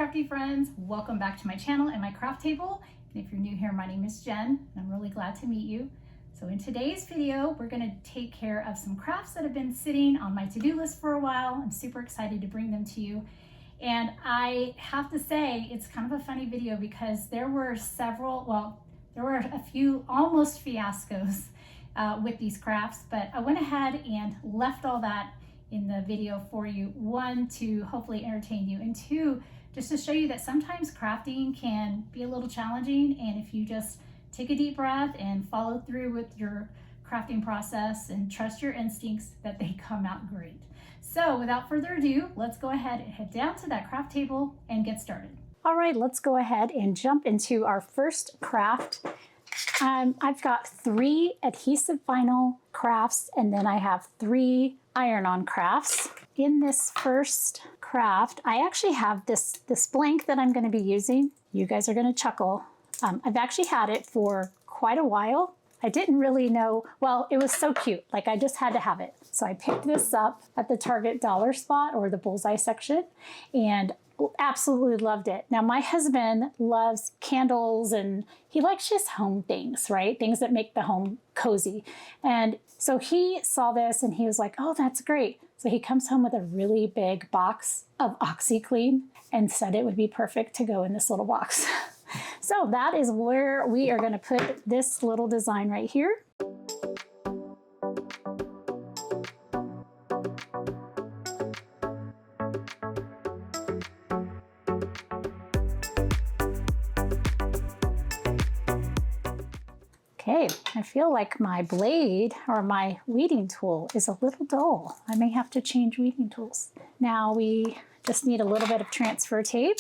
crafty friends, welcome back to my channel and my craft table. And if you're new here, my name is Jen and I'm really glad to meet you. So in today's video, we're going to take care of some crafts that have been sitting on my to-do list for a while. I'm super excited to bring them to you. And I have to say, it's kind of a funny video because there were a few almost fiascos with these crafts, but I went ahead and left all that in the video for you. One, to hopefully entertain you, and two, just to show you that sometimes crafting can be a little challenging, and if you just take a deep breath and follow through with your crafting process and trust your instincts, that they come out great. So without further ado, let's go ahead and head down to that craft table and get started. All right, let's go ahead and jump into our first craft. I've got 3 adhesive vinyl crafts, and then I have 3 iron-on crafts. In this first craft, I actually have this blank that I'm going to be using. You guys are going to chuckle. I've actually had it for quite a while. I didn't really know, well, it was so cute, like I just had to have it. So I picked this up at the Target dollar spot, or the bullseye section, and absolutely loved it. Now my husband loves candles and he likes just home things, right? Things that make the home cozy. And so he saw this and he was like, oh, that's great. So he comes home with a really big box of OxyClean and said it would be perfect to go in this little box. So that is where we are going to put this little design right here. Okay, I feel like my blade or my weeding tool is a little dull. I may have to change weeding tools. Now we just need a little bit of transfer tape.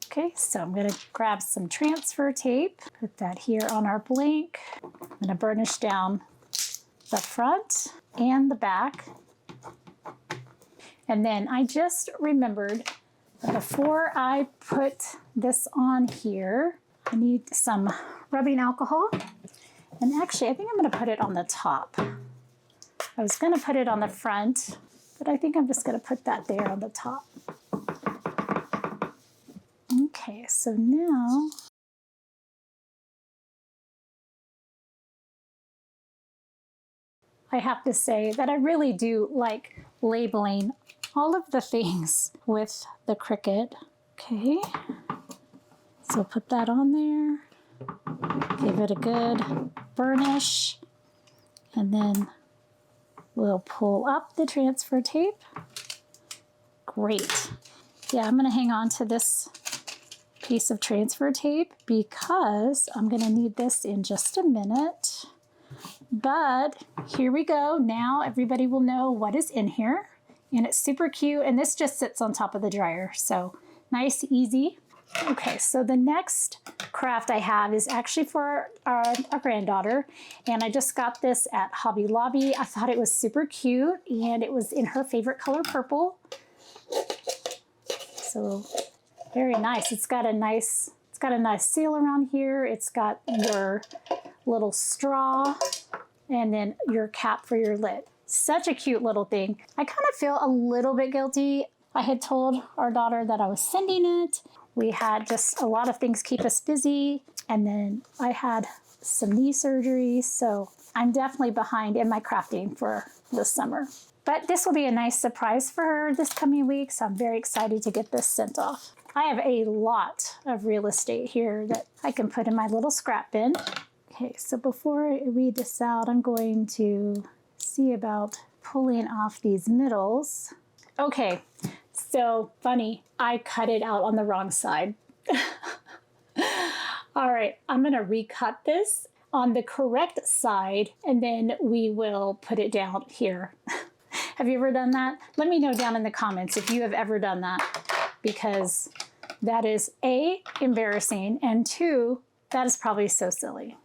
Okay, so I'm going to grab some transfer tape, put that here on our blank. I'm going to burnish down the front and the back. And then I just remembered, before I put this on here, I need some rubbing alcohol. And actually, I think I'm going to put it on the top. I was going to put it on the front, but I think I'm just going to put that there on the top. Okay, so now I have to say that I really do like labeling all of the things with the Cricut. Okay, so put that on there, give it a good burnish, and then we'll pull up the transfer tape. Great. Yeah, I'm going to hang on to this piece of transfer tape because I'm going to need this in just a minute. But here we go. Now everybody will know what is in here. And it's super cute, and this just sits on top of the dryer, so nice, easy. Okay, so the next craft I have is actually for our granddaughter, and I just got this at Hobby Lobby. I thought it was super cute, and it was in her favorite color, purple. So very nice. It's got a nice seal around here. It's got your little straw, and then your cap for your lid. Such a cute little thing. I kind of feel a little bit guilty. I had told our daughter that I was sending it. We had just a lot of things keep us busy. And then I had some knee surgery. So I'm definitely behind in my crafting for this summer. But this will be a nice surprise for her this coming week. So I'm very excited to get this sent off. I have a lot of real estate here that I can put in my little scrap bin. Okay, so before I read this out, I'm going to see about pulling off these middles. Okay, so funny, I cut it out on the wrong side. All right, I'm gonna recut this on the correct side, and then we will put it down here. Have you ever done that? Let me know down in the comments if you have ever done that, because that is A, embarrassing, and 2, that is probably so silly.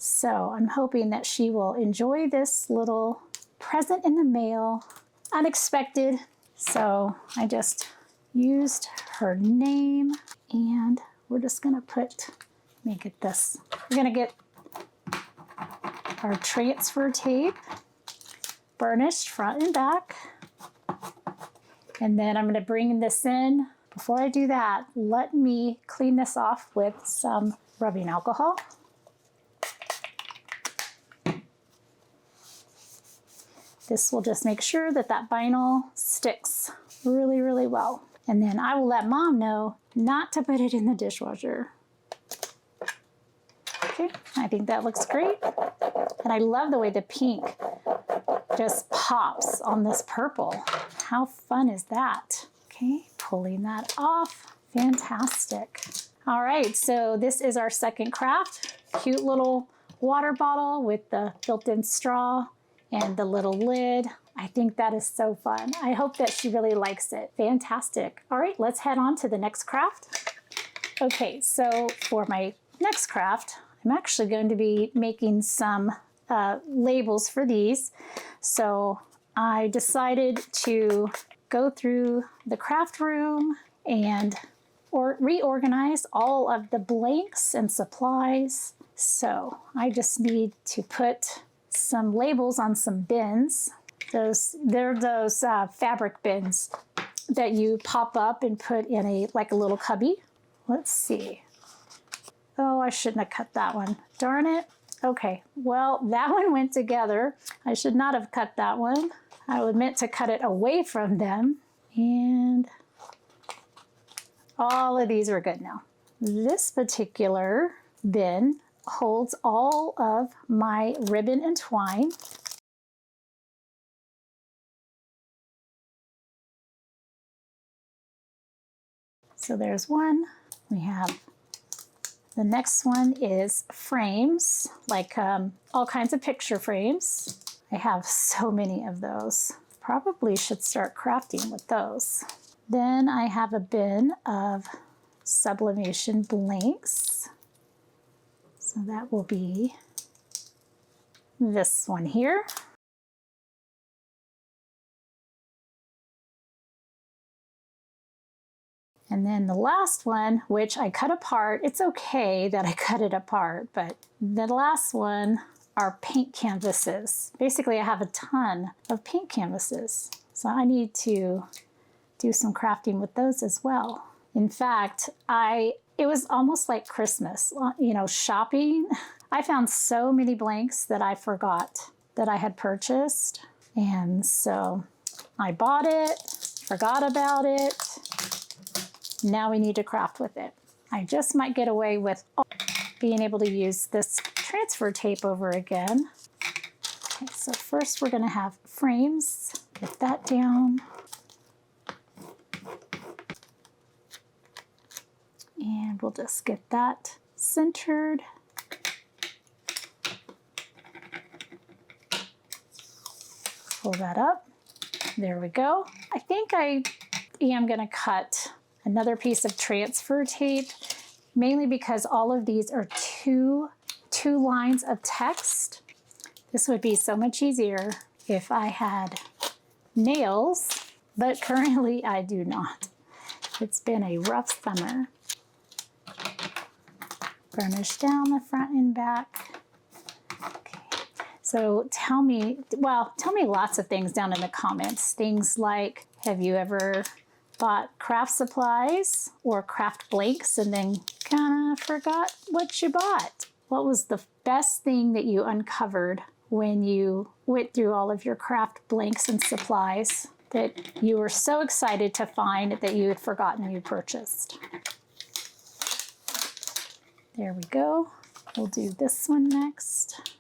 So I'm hoping that she will enjoy this little present in the mail, unexpected. So I just used her name, and we're just gonna let me get this. We're gonna get our transfer tape, burnished front and back. And then I'm going to bring this in. Before I do that, let me clean this off with some rubbing alcohol. This will just make sure that that vinyl sticks really, really well. And then I will let Mom know not to put it in the dishwasher. Okay, I think that looks great. And I love the way the pink just pops on this purple. How fun is that? Okay, pulling that off. Fantastic. All right, so this is our second craft. Cute little water bottle with the built-in straw and the little lid. I think that is so fun. I hope that she really likes it. Fantastic. All right, let's head on to the next craft. Okay, so for my next craft, I'm actually going to be making some labels for these. So I decided to go through the craft room and reorganize all of the blanks and supplies. So I just need to put some labels on some bins. They're those fabric bins that you pop up and put in like a little cubby. Let's see. Oh, I shouldn't have cut that one. Darn it. Okay, well, that one went together. I should not have cut that one. I was meant to cut it away from them. And all of these are good now. This particular bin holds all of my ribbon and twine. So there's one. We have the next one is frames, like all kinds of picture frames. I have so many of those. Probably should start crafting with those. Then I have a bin of sublimation blanks. So that will be this one here. And then the last one, which I cut apart, it's okay that I cut it apart, but the last one are paint canvases. Basically, I have a ton of paint canvases, so I need to do some crafting with those as well. In fact, it was almost like Christmas, you know, shopping. I found so many blanks that I forgot that I had purchased, and so I bought it, forgot about it. Now we need to craft with it. I just might get away with being able to use this transfer tape over again. Okay, so first we're going to have frames. Get that down. And we'll just get that centered. Pull that up. There we go. I think I am going to cut another piece of transfer tape, mainly because all of these are two lines of text. This would be so much easier if I had nails, but currently I do not. It's been a rough summer. Burnish down the front and back. Okay. So tell me lots of things down in the comments. Things like, have you ever bought craft supplies or craft blanks and then kind of forgot what you bought? What was the best thing that you uncovered when you went through all of your craft blanks and supplies that you were so excited to find that you had forgotten you purchased? There we go. We'll do this one next.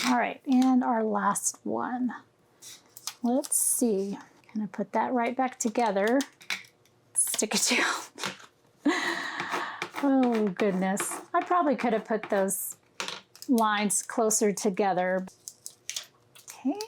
All right, and our last one. Let's see. I'm gonna put that right back together. Stick it down. Oh goodness. I probably could have put those lines closer together. Okay.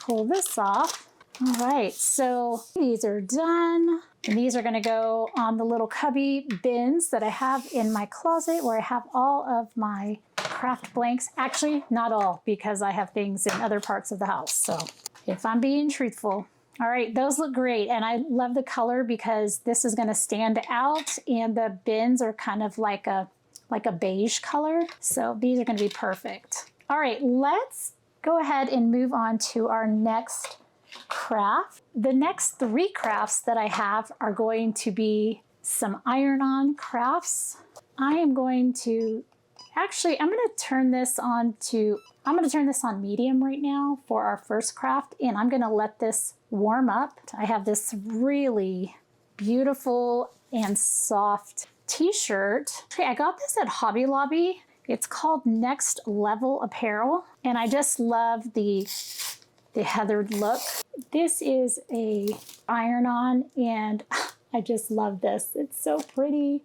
Pull this off. All right, so these are done. And these are going to go on the little cubby bins that I have in my closet where I have all of my craft blanks. Actually, not all, because I have things in other parts of the house. So if I'm being truthful. All right, those look great. And I love the color because this is gonna stand out and the bins are kind of like a beige color. So these are gonna be perfect. All right, let's go ahead and move on to our next craft. The next 3 crafts that I have are going to be some iron-on crafts. I am going to, actually, I'm gonna turn this on medium right now for our first craft, and I'm gonna let this warm up. I have this really beautiful and soft t-shirt. I got this at Hobby Lobby. It's called Next Level Apparel, and I just love the heathered look. This is a iron-on, and I just love this. It's so pretty.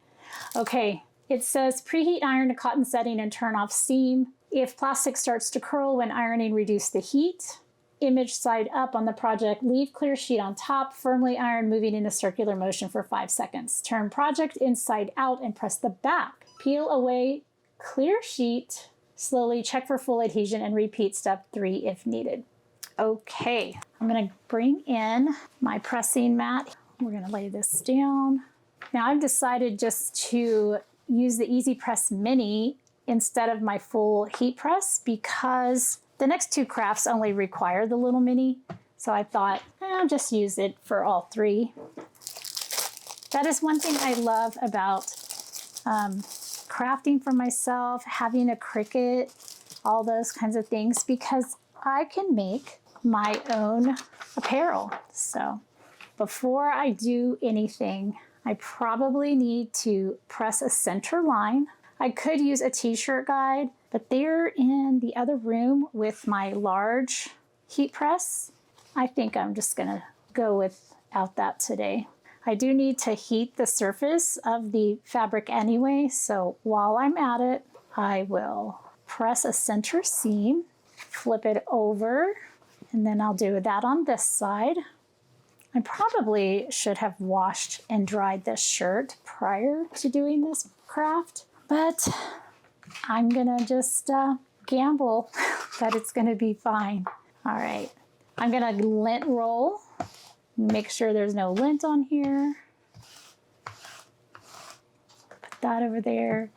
Okay, it says preheat iron to cotton setting and turn off steam. If plastic starts to curl when ironing, reduce the heat. Image side up on the project, leave clear sheet on top, firmly iron moving in a circular motion for 5 seconds. Turn project inside out and press the back. Peel away clear sheet, slowly check for full adhesion and repeat step 3 if needed. Okay, I'm gonna bring in my pressing mat. We're gonna lay this down. Now I've decided just to use the Easy Press Mini instead of my full heat press because the next 2 crafts only require the little mini. So I thought, I'll just use it for all 3. That is one thing I love about crafting for myself, having a Cricut, all those kinds of things, because I can make my own apparel. So before I do anything, I probably need to press a center line. I could use a t-shirt guide, but they're in the other room with my large heat press. I think I'm just gonna go without that today. I do need to heat the surface of the fabric anyway, so while I'm at it, I will press a center seam, flip it over, and then I'll do that on this side. I probably should have washed and dried this shirt prior to doing this craft, but I'm gonna just gamble that it's gonna be fine. All right, I'm gonna lint roll, make sure there's no lint on here. Put that over there,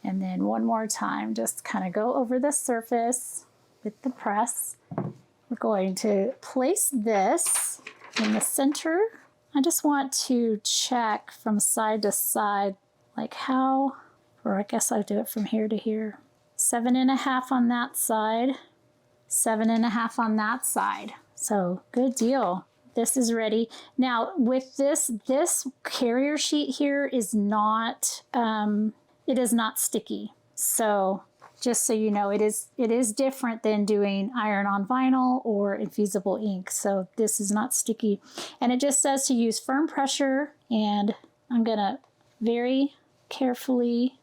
and then one more time, just kind of go over the surface with the press. We're going to place this in the center. I just want to check from side to side, like how, or I guess I'll do it from here to here. 7.5 on that side, 7.5 on that side. So good deal. This is ready. Now with this carrier sheet here is not, it is not sticky. So just so you know, it is different than doing iron-on vinyl or infusible ink. So this is not sticky. And it just says to use firm pressure, and I'm gonna very carefully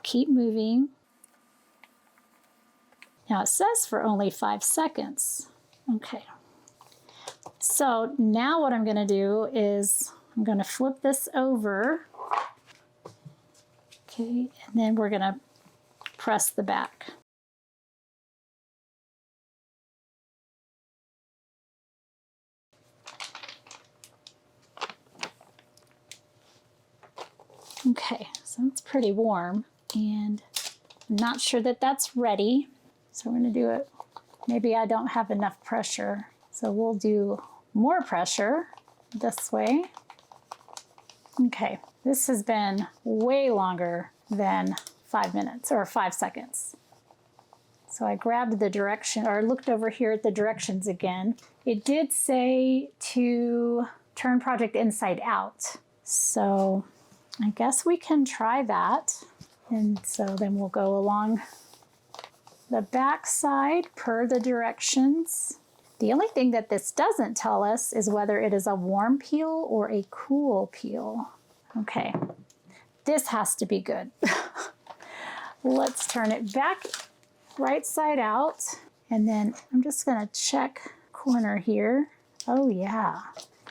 keep moving. Now it says for only 5 seconds. Okay. So now what I'm gonna do is I'm gonna flip this over. Okay, and then we're gonna press the back. Okay, so it's pretty warm, and I'm not sure that that's ready. So we're gonna do it. Maybe I don't have enough pressure, so we'll do more pressure this way. Okay, this has been way longer than 5 minutes or 5 seconds. So I grabbed the direction, or looked over here at the directions again. It did say to turn project inside out. So I guess we can try that. And so then we'll go along the back side per the directions. The only thing that this doesn't tell us is whether it is a warm peel or a cool peel. Okay, this has to be good. Let's turn it back right side out, and then I'm just gonna check corner here. Oh yeah,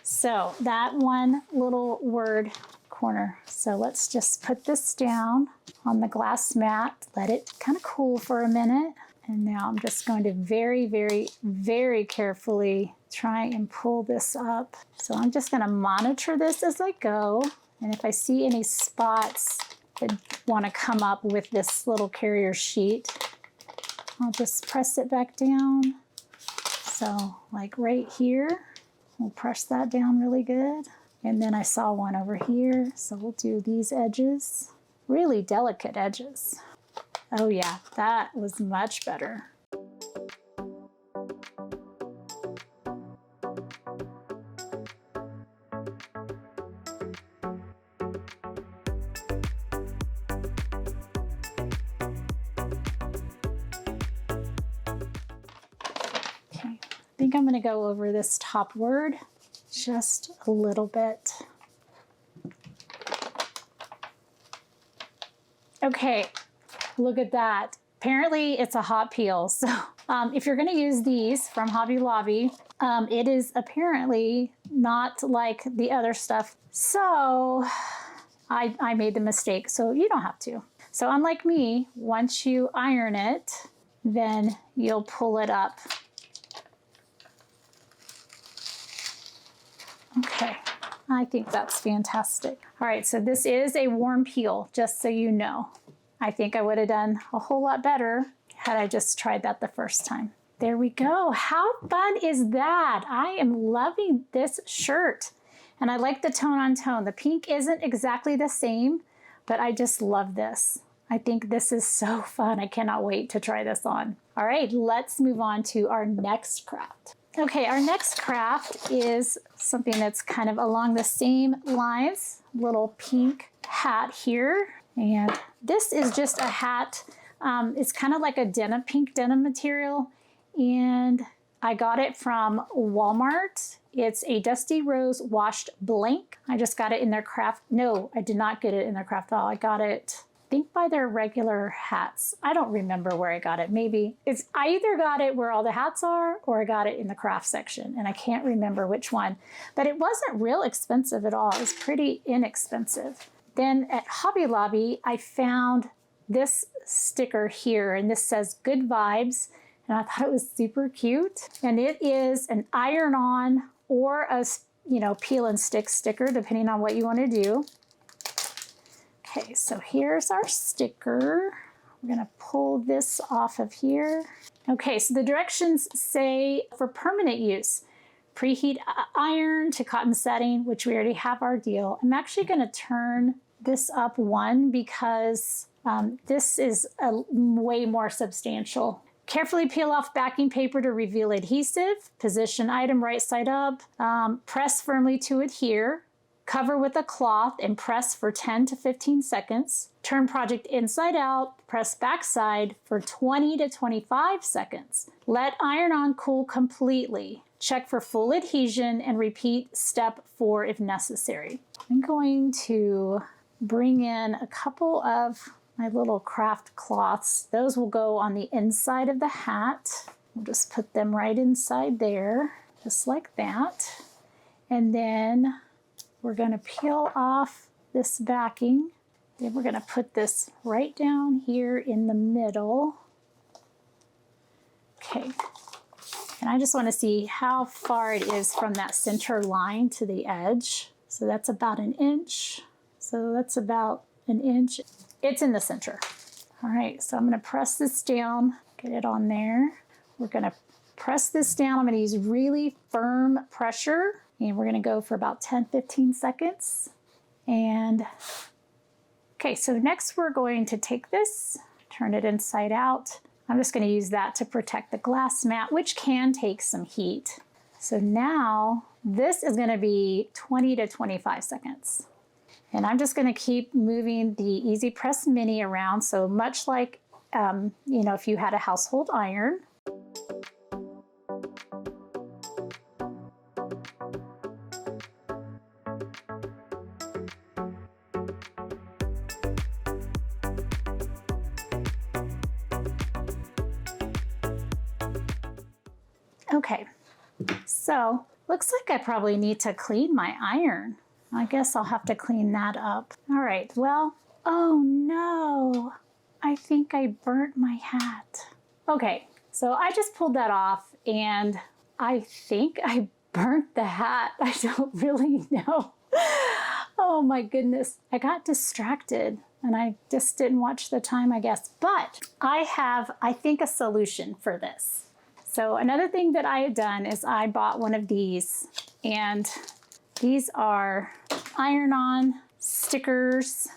so that one little word corner. So let's just put this down on the glass mat, let it kind of cool for a minute. And now I'm just going to very, very, very carefully try and pull this up. So I'm just gonna monitor this as I go. And if I see any spots that wanna come up with this little carrier sheet, I'll just press it back down. So like right here, we'll press that down really good. And then I saw one over here, so we'll do these edges. Really delicate edges. Oh yeah, that was much better. Okay, I think I'm gonna go over this top word just a little bit. Okay, look at that. Apparently it's a hot peel. So if you're gonna use these from Hobby Lobby, it is apparently not like the other stuff. So I made the mistake, so you don't have to. So unlike me, once you iron it, then you'll pull it up. Okay, I think that's fantastic. All right, so this is a warm peel, just so you know. I think I would have done a whole lot better had I just tried that the first time. There we go. How fun is that? I am loving this shirt. And I like the tone on tone. The pink isn't exactly the same, but I just love this. I think this is so fun. I cannot wait to try this on. All right, let's move on to our next craft. Okay, our next craft is something that's kind of along the same lines. Little pink hat here. And this is just a hat. It's kind of like a denim, pink denim material. And I got it from Walmart. It's a Dusty Rose washed blank. I just got it in their craft. No, I did not get it in their craft haul. I got it, I think, by their regular hats. I don't remember where I got it. Maybe I either got it where all the hats are or I got it in the craft section, and I can't remember which one. But it wasn't real expensive at all. It was pretty inexpensive. Then at Hobby Lobby, I found this sticker here, and this says good vibes. And I thought it was super cute. And it is an iron-on or a, peel and stick sticker, depending on what you want to do. Okay, so here's our sticker. We're gonna pull this off of here. Okay, so the directions say for permanent use, preheat iron to cotton setting, which we already have our deal. I'm actually gonna turn this up one because this is way more substantial. Carefully peel off backing paper to reveal adhesive. Position item right side up. Press firmly to adhere. Cover with a cloth and press for 10 to 15 seconds. Turn project inside out. Press backside for 20 to 25 seconds. Let iron-on cool completely. Check for full adhesion and repeat step 4 if necessary. I'm going to bring in a couple of my little craft cloths. Those will go on the inside of the hat. We'll just put them right inside there, just like that. And then we're gonna peel off this backing. Then we're gonna put this right down here in the middle. Okay, and I just wanna see how far it is from that center line to the edge. So that's about an inch. So that's about an inch. It's in the center. All right, so I'm gonna press this down, get it on there. We're gonna press this down. I'm gonna use really firm pressure, and we're gonna go for about 10, 15 seconds. And okay, so next we're going to take this, turn it inside out. I'm just gonna use that to protect the glass mat, which can take some heat. So now this is gonna be 20 to 25 seconds. And I'm just gonna keep moving the Easy Press Mini around. So much like, if you had a household iron. Okay, so looks like I probably need to clean my iron. I guess I'll have to clean that up. All right, well, oh no, I think I burnt my hat. Okay, so I just pulled that off, and I think I burnt the hat. I don't really know. Oh my goodness. I got distracted and I just didn't watch the time, I guess. But I have, I think, a solution for this. So another thing that I had done is I bought one of these, and these are iron-on stickers.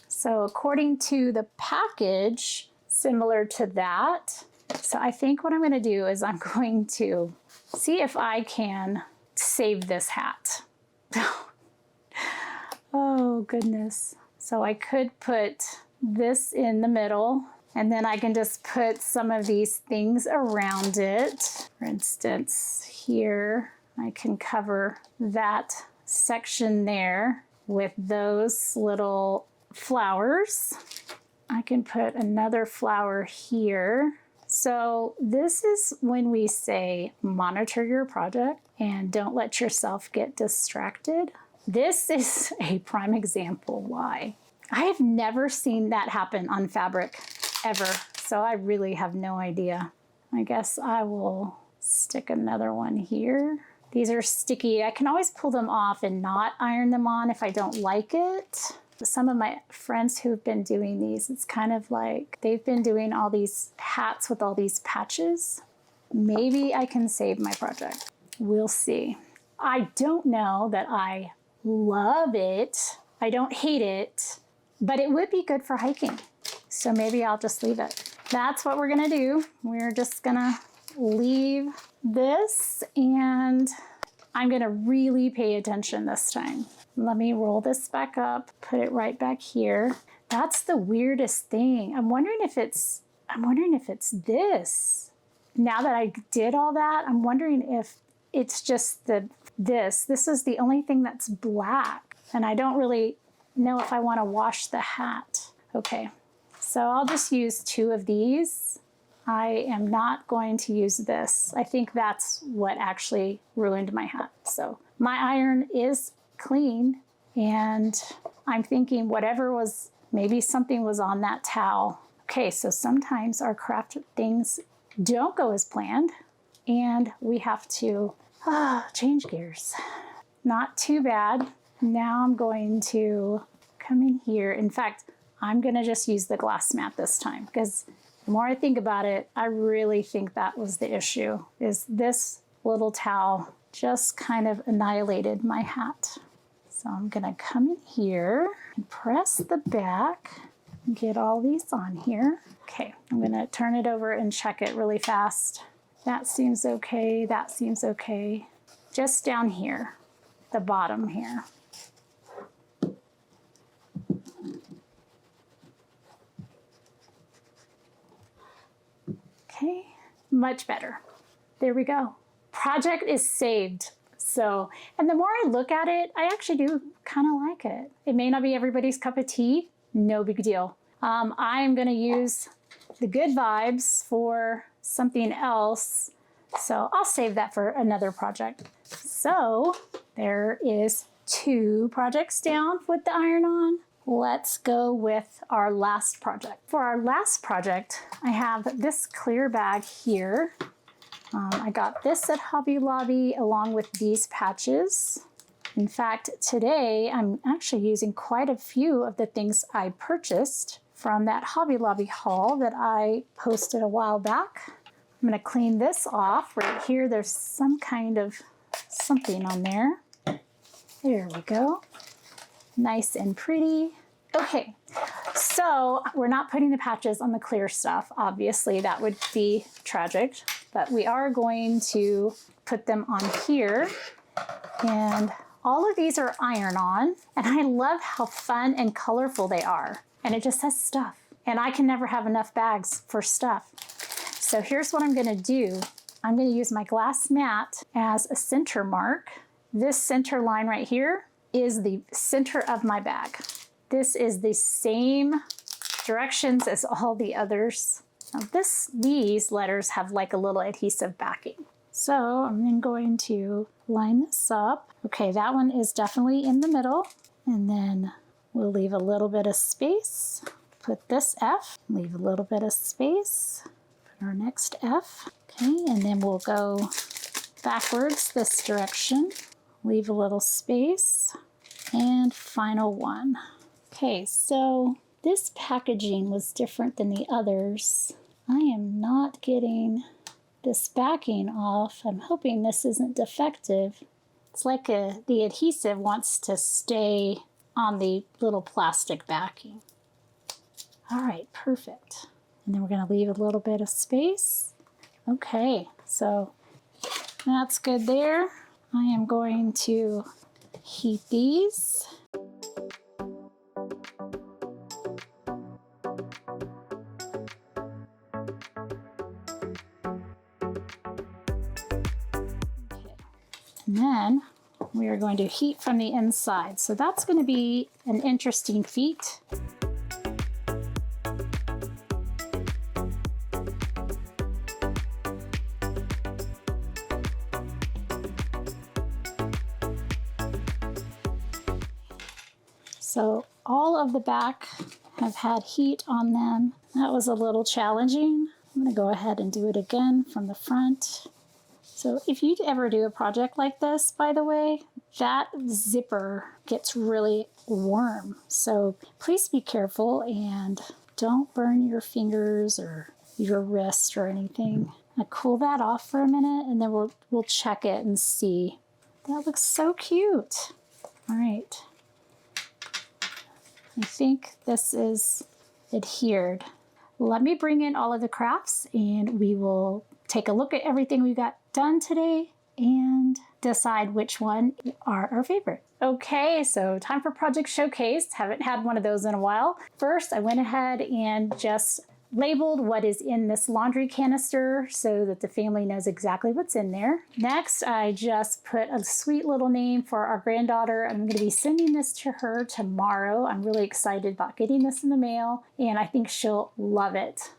So according to the package, similar to that. So I think what I'm going to do is I'm going to see if I can save this hat. Oh goodness. So I could put this in the middle, and then I can just put some of these things around it. For instance, here I can cover that section there with those little flowers. I can put another flower here. So this is when we say monitor your project and don't let yourself get distracted. This is a prime example why. I have never seen that happen on fabric ever, so I really have no idea. I guess I will stick another one here. These are sticky. I can always pull them off and not iron them on if I don't like it. Some of my friends who've been doing these, it's kind of like they've been doing all these hats with all these patches. Maybe I can save my project. We'll see. I don't know that I love it. I don't hate it, but it would be good for hiking. So maybe I'll just leave it. That's what we're gonna do. We're just gonna leave this, and I'm gonna really pay attention this time. Let me roll this back up, put it right back here. That's the weirdest thing. I'm wondering if it's this. Now that I did all that, I'm wondering if it's just this is the only thing that's black, and I don't really know if I want to wash the hat. Okay, so I'll just use 2 of these. I am not going to use this. I think that's what actually ruined my hat. So my iron is clean, and I'm thinking whatever was, maybe something was on that towel. Okay, so sometimes our craft things don't go as planned, and we have to change gears. Not too bad. Now I'm going to come in here. In fact, I'm gonna just use the glass mat this time, because the more I think about it, I really think that was the issue, is this little towel just kind of annihilated my hat. So I'm gonna come in here and press the back and get all these on here. Okay, I'm gonna turn it over and check it really fast. That seems okay, that seems okay. Just down here, the bottom here. Okay, much better. There we go. Project is saved. So, and the more I look at it, I actually do kind of like it. It may not be everybody's cup of tea, no big deal. I'm gonna use the good vibes for something else. So I'll save that for another project. So there is 2 projects down with the iron on. Let's go with our last project. For our last project, I have this clear bag here. I got this at Hobby Lobby along with these patches. In fact, today I'm actually using quite a few of the things I purchased from that Hobby Lobby haul that I posted a while back. I'm gonna clean this off. Right here, there's some kind of something on there. There we go. Nice and pretty. Okay, so we're not putting the patches on the clear stuff. Obviously, that would be tragic, but we are going to put them on here. And all of these are iron-on, and I love how fun and colorful they are. And it just says stuff. And I can never have enough bags for stuff. So here's what I'm gonna do. I'm gonna use my glass mat as a center mark. This center line right here is the center of my bag. This is the same directions as all the others. Now these letters have like a little adhesive backing. So I'm then going to line this up. Okay, that one is definitely in the middle. And then we'll leave a little bit of space. Put this F, leave a little bit of space. Put our next F. Okay, and then we'll go backwards this direction. Leave a little space. And final one. Okay, so this packaging was different than the others. I am not getting this backing off. I'm hoping this isn't defective. It's like the adhesive wants to stay on the little plastic backing. All right, perfect. And then we're going to leave a little bit of space. Okay, so that's good there. I am going to heat these. And then we are going to heat from the inside. So that's going to be an interesting feat. So all of the back have had heat on them. That was a little challenging. I'm going to go ahead and do it again from the front. So if you ever do a project like this, by the way, that zipper gets really warm. So please be careful and don't burn your fingers or your wrist or anything. I'll cool that off for a minute and then we'll check it and see. That looks so cute. All right. I think this is adhered. Let me bring in all of the crafts and we will take a look at everything we got done today and decide which one are our favorite. Okay, so time for Project Showcase. Haven't had one of those in a while. First, I went ahead and just labeled what is in this laundry canister so that the family knows exactly what's in there. Next, I just put a sweet little name for our granddaughter. I'm going to be sending this to her tomorrow. I'm really excited about getting this in the mail, and I think she'll love it.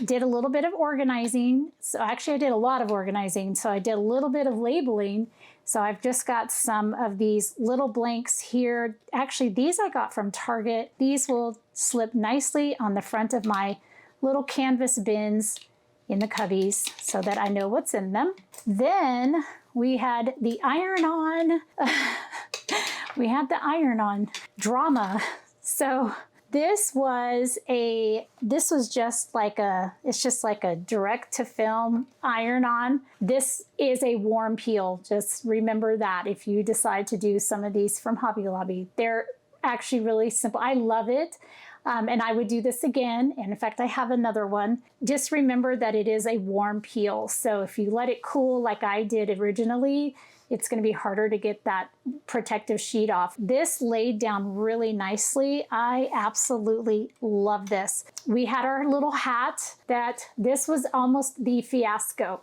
Did a little bit of organizing. So actually I did a lot of organizing. So I did a little bit of labeling. So I've just got some of these little blanks here. Actually, these I got from Target. These will slip nicely on the front of my little canvas bins in the cubbies so that I know what's in them. Then we had the iron-on, drama. So this was just like it's just like a direct to film iron-on. This is a warm peel. Just remember that if you decide to do some of these from Hobby Lobby. They're actually really simple. I love it. And I would do this again. And in fact, I have another one. Just remember that it is a warm peel. So if you let it cool like I did originally, it's going to be harder to get that protective sheet off. This laid down really nicely. I absolutely love this. We had our little hat this was almost the fiasco.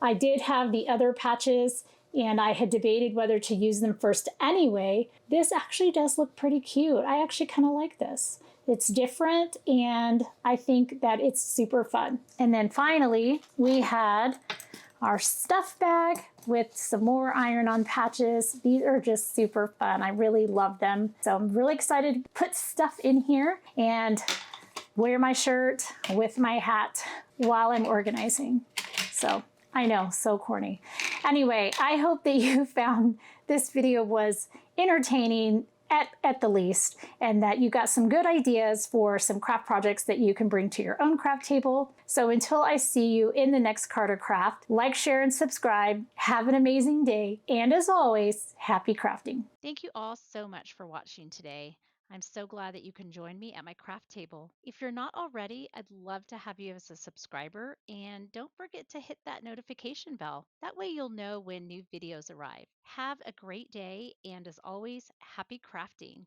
I did have the other patches and I had debated whether to use them first anyway. This actually does look pretty cute. I actually kind of like this. It's different and I think that it's super fun. And then finally, we had our stuff bag with some more iron-on patches. These are just super fun. I really love them. So I'm really excited to put stuff in here and wear my shirt with my hat while I'm organizing. So I know, so corny. Anyway, I hope that you found this video was entertaining at the least, and that you got some good ideas for some craft projects that you can bring to your own craft table. So until I see you in the next Carter Craft, like, share, and subscribe. Have an amazing day. And as always, happy crafting. Thank you all so much for watching today. I'm so glad that you can join me at my craft table. If you're not already, I'd love to have you as a subscriber, and don't forget to hit that notification bell. That way you'll know when new videos arrive. Have a great day, and as always, happy crafting.